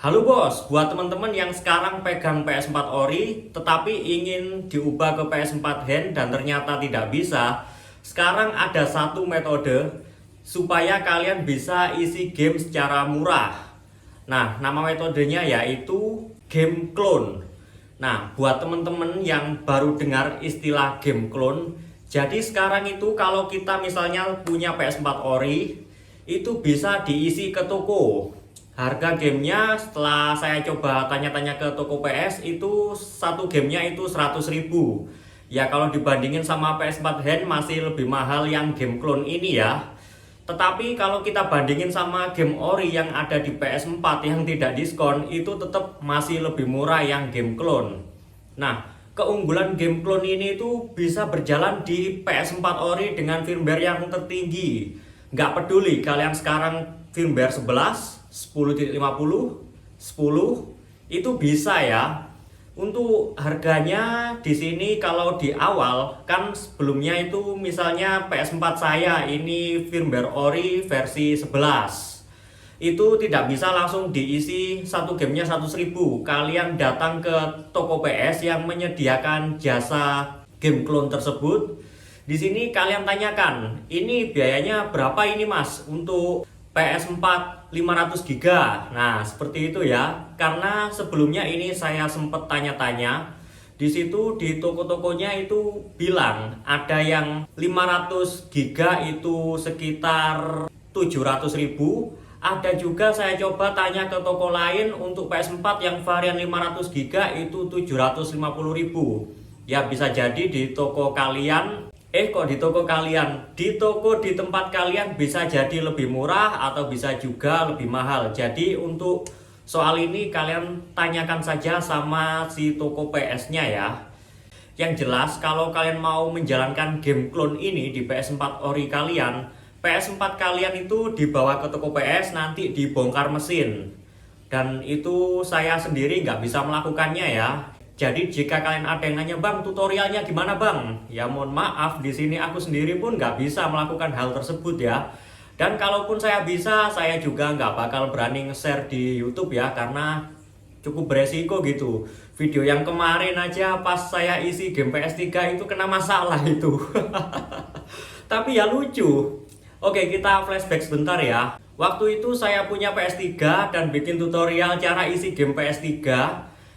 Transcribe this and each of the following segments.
Halo bos, buat teman-teman yang sekarang pegang PS4 Ori tetapi ingin diubah ke PS4 Hand dan ternyata tidak bisa, sekarang ada satu metode supaya kalian bisa isi game secara murah. Nah, nama metodenya yaitu game clone. Nah, buat teman-teman yang baru dengar istilah game clone, jadi sekarang itu kalau kita misalnya punya PS4 Ori, itu bisa diisi ke toko. Harga gamenya setelah saya coba tanya-tanya ke toko PS itu satu gamenya itu 100.000. Ya kalau dibandingin sama PS4 Hand masih lebih mahal yang game clone ini ya. Tetapi kalau kita bandingin sama game ori yang ada di PS4 yang tidak diskon itu tetap masih lebih murah yang game clone. Nah, keunggulan game clone ini itu bisa berjalan di PS4 ori dengan firmware yang tertinggi. Nggak peduli kalian sekarang firmware 11, 10.50, 10 itu bisa ya. Untuk harganya di sini kalau di awal kan sebelumnya itu misalnya PS4 saya ini firmware ori versi 11. Itu tidak bisa langsung diisi satu gamenya 100.000. Kalian datang ke toko PS yang menyediakan jasa game clone tersebut. Di sini kalian tanyakan, ini biayanya berapa ini Mas untuk PS4 500 GB. Nah, seperti itu ya. Karena sebelumnya ini saya sempat tanya-tanya. Di situ di toko-tokonya itu bilang ada yang 500 GB itu sekitar 700.000. Ada juga saya coba tanya ke toko lain untuk PS4 yang varian 500 GB itu 750.000. Ya bisa jadi di toko kalian kok di toko kalian? Di toko di tempat kalian bisa jadi lebih murah atau bisa juga lebih mahal. Jadi untuk soal ini kalian tanyakan saja sama si toko PS-nya ya. Yang jelas kalau kalian mau menjalankan game clone ini di PS4 ori kalian, PS4 kalian itu dibawa ke toko PS nanti dibongkar mesin. Dan itu saya sendiri nggak bisa melakukannya ya. Jadi jika kalian ada yang nanya bang tutorialnya gimana bang, ya mohon maaf di sini aku sendiri pun nggak bisa melakukan hal tersebut ya. Dan kalaupun saya bisa, saya juga nggak bakal berani nge-share di YouTube ya karena cukup beresiko gitu. Video yang kemarin aja pas saya isi game PS3 itu kena masalah itu. Tapi ya lucu. Oke kita flashback sebentar ya. Waktu itu saya punya PS3 dan bikin tutorial cara isi game PS3.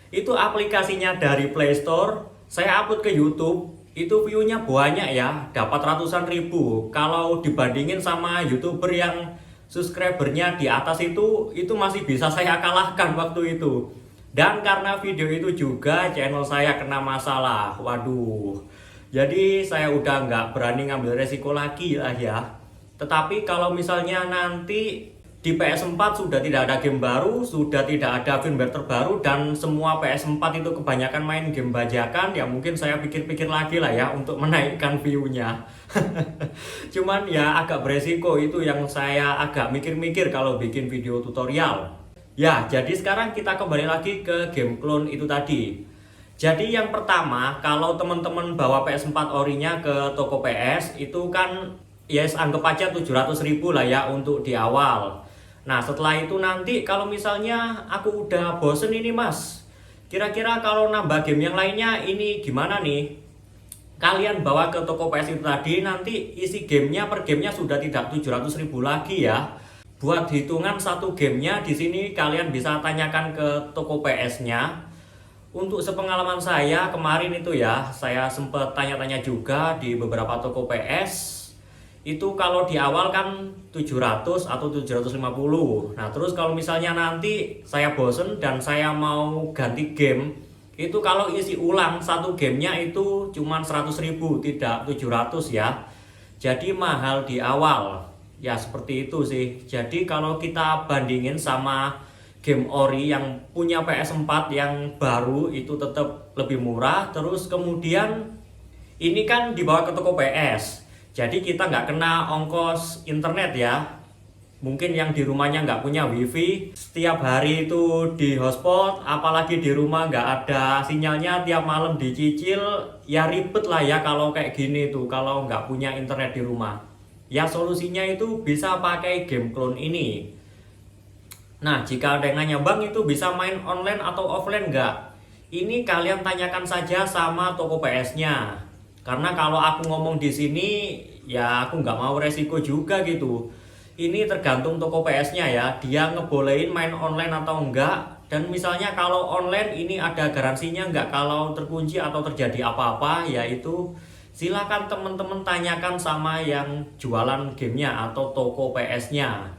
Itu aplikasinya dari Play Store, saya upload ke YouTube, itu view-nya banyak ya, dapat ratusan ribu. Kalau dibandingin sama YouTuber yang subscribernya di atas itu masih bisa saya kalahkan waktu itu. Dan karena video itu juga channel saya kena masalah, waduh. Jadi saya udah nggak berani ngambil resiko lagi lah ya. Tetapi kalau misalnya nanti di PS4 sudah tidak ada game baru, sudah tidak ada firmware terbaru dan semua PS4 itu kebanyakan main game bajakan, ya mungkin saya pikir-pikir lagi lah ya untuk menaikkan view-nya. Cuman ya agak beresiko itu yang saya agak mikir-mikir kalau bikin video tutorial. Ya, jadi sekarang kita kembali lagi ke game clone itu tadi. Jadi yang pertama, kalau teman-teman bawa PS4 orinya ke toko PS itu kan ya anggap aja 700.000 lah ya untuk di awal. Nah setelah itu nanti kalau misalnya aku udah bosen ini mas, kira-kira kalau nambah game yang lainnya ini gimana nih? Kalian bawa ke toko PS itu tadi, nanti isi gamenya per gamenya sudah tidak 700.000 lagi ya. Buat hitungan satu gamenya di sini kalian bisa tanyakan ke toko PS-nya. Untuk sepengalaman saya kemarin itu ya, saya sempat tanya-tanya juga di beberapa toko PS. Itu kalau di awal kan 700 atau 750. Nah terus kalau misalnya nanti saya bosen dan saya mau ganti game, itu kalau isi ulang satu gamenya itu cuma 100.000, tidak 700 ya. Jadi mahal di awal. Ya seperti itu sih. Jadi kalau kita bandingin sama game ori yang punya PS4 yang baru itu tetap lebih murah. Terus kemudian ini kan dibawa ke toko PS. Jadi kita nggak kena ongkos internet ya. Mungkin yang di rumahnya nggak punya wifi, setiap hari itu di hotspot, apalagi di rumah nggak ada sinyalnya, tiap malam dicicil, ya ribet lah ya kalau kayak gini tuh, kalau nggak punya internet di rumah. Ya solusinya itu bisa pakai game clone ini. Nah, jika ada yang nanya, Bang, itu bisa main online atau offline nggak? Ini kalian tanyakan saja sama toko PS-nya. Karena kalau aku ngomong di sini, ya aku nggak mau resiko juga gitu. Ini tergantung toko PS-nya ya, dia ngebolehin main online atau enggak. Dan misalnya kalau online ini ada garansinya nggak kalau terkunci atau terjadi apa-apa, yaitu silakan teman-teman tanyakan sama yang jualan gamenya atau toko PS-nya.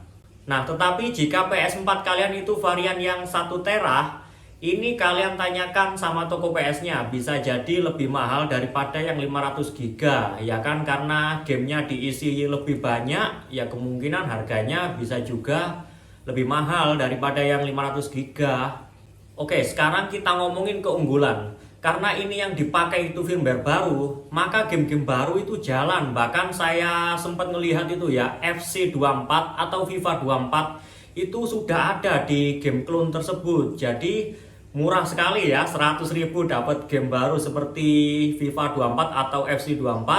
Nah, tetapi jika PS4 kalian itu varian yang 1 tera, ini kalian tanyakan sama toko PS-nya, bisa jadi lebih mahal daripada yang 500 giga, ya kan? Karena gamenya diisi lebih banyak, ya kemungkinan harganya bisa juga lebih mahal daripada yang 500 giga. Oke, sekarang kita ngomongin keunggulan. Karena ini yang dipakai itu firmware baru, maka game-game baru itu jalan. Bahkan saya sempat melihat itu ya, FC24 atau FIFA 24 itu sudah ada di game clone tersebut. Jadi murah sekali ya, 100.000 dapat game baru seperti FIFA 24 atau FC24.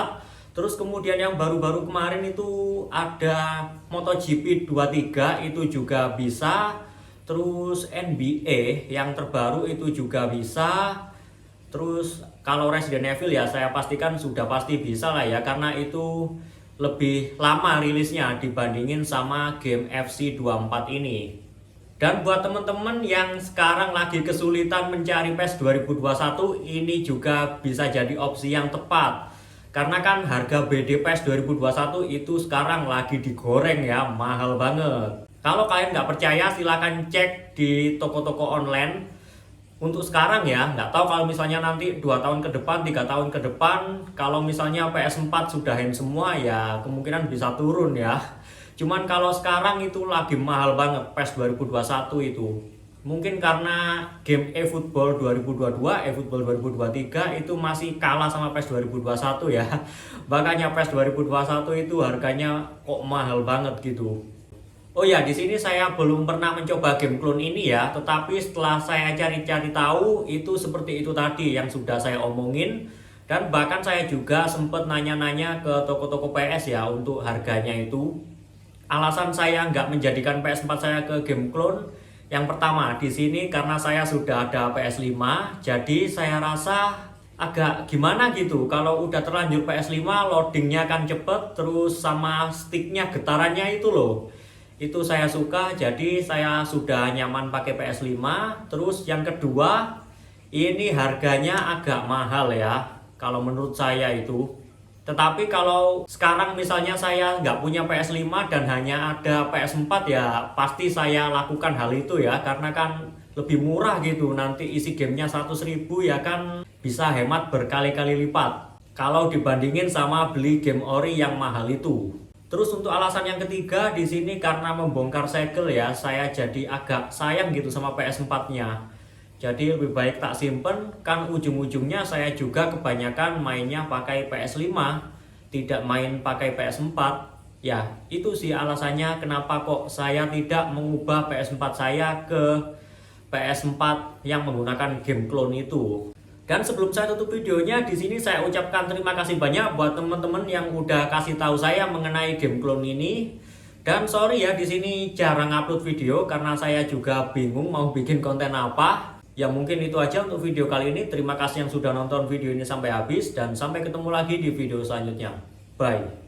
Terus kemudian yang baru-baru kemarin itu ada MotoGP 23 itu juga bisa. Terus NBA yang terbaru itu juga bisa. Terus kalau Resident Evil ya saya pastikan sudah pasti bisa lah ya, karena itu lebih lama rilisnya dibandingin sama game FC24 ini. Dan buat teman-teman yang sekarang lagi kesulitan mencari PES 2021, ini juga bisa jadi opsi yang tepat. Karena kan harga BD PES 2021 itu sekarang lagi digoreng ya, mahal banget. Kalau kalian nggak percaya silahkan cek di toko-toko online. Untuk sekarang ya, nggak tahu kalau misalnya nanti 2 tahun ke depan, 3 tahun ke depan, kalau misalnya PS4 sudah hand semua ya kemungkinan bisa turun ya. Cuman kalau sekarang itu lagi mahal banget PES 2021 itu. Mungkin karena game eFootball 2022, eFootball 2023 itu masih kalah sama PES 2021 ya. Makanya PES 2021 itu harganya kok mahal banget gitu. Oh ya, di sini saya belum pernah mencoba game clone ini ya, tetapi setelah saya cari-cari tahu itu seperti itu tadi yang sudah saya omongin. Dan bahkan saya juga sempat nanya-nanya ke toko-toko PS ya untuk harganya itu. Alasan saya nggak menjadikan PS4 saya ke game clone, yang pertama di sini karena saya sudah ada PS5, jadi saya rasa agak gimana gitu. Kalau udah terlanjur PS5 loadingnya kan cepet, terus sama sticknya getarannya itu loh. Itu saya suka, jadi saya sudah nyaman pakai PS5. Terus yang kedua, ini harganya agak mahal ya, kalau menurut saya itu. Tetapi kalau sekarang misalnya saya nggak punya PS5 dan hanya ada PS4 ya pasti saya lakukan hal itu ya. Karena kan lebih murah gitu, nanti isi gamenya 100.000 ya kan bisa hemat berkali-kali lipat kalau dibandingin sama beli game ori yang mahal itu. Terus untuk alasan yang ketiga di sini karena membongkar segel ya, saya jadi agak sayang gitu sama PS4-nya. Jadi lebih baik tak simpen, kan ujung-ujungnya saya juga kebanyakan mainnya pakai PS5, tidak main pakai PS4. Ya, itu sih alasannya kenapa kok saya tidak mengubah PS4 saya ke PS4 yang menggunakan game clone itu. Dan sebelum saya tutup videonya, di sini saya ucapkan terima kasih banyak buat teman-teman yang udah kasih tahu saya mengenai game clone ini. Dan sorry ya di sini jarang upload video karena saya juga bingung mau bikin konten apa. Ya mungkin itu aja untuk video kali ini. Terima kasih yang sudah nonton video ini sampai habis dan sampai ketemu lagi di video selanjutnya. Bye.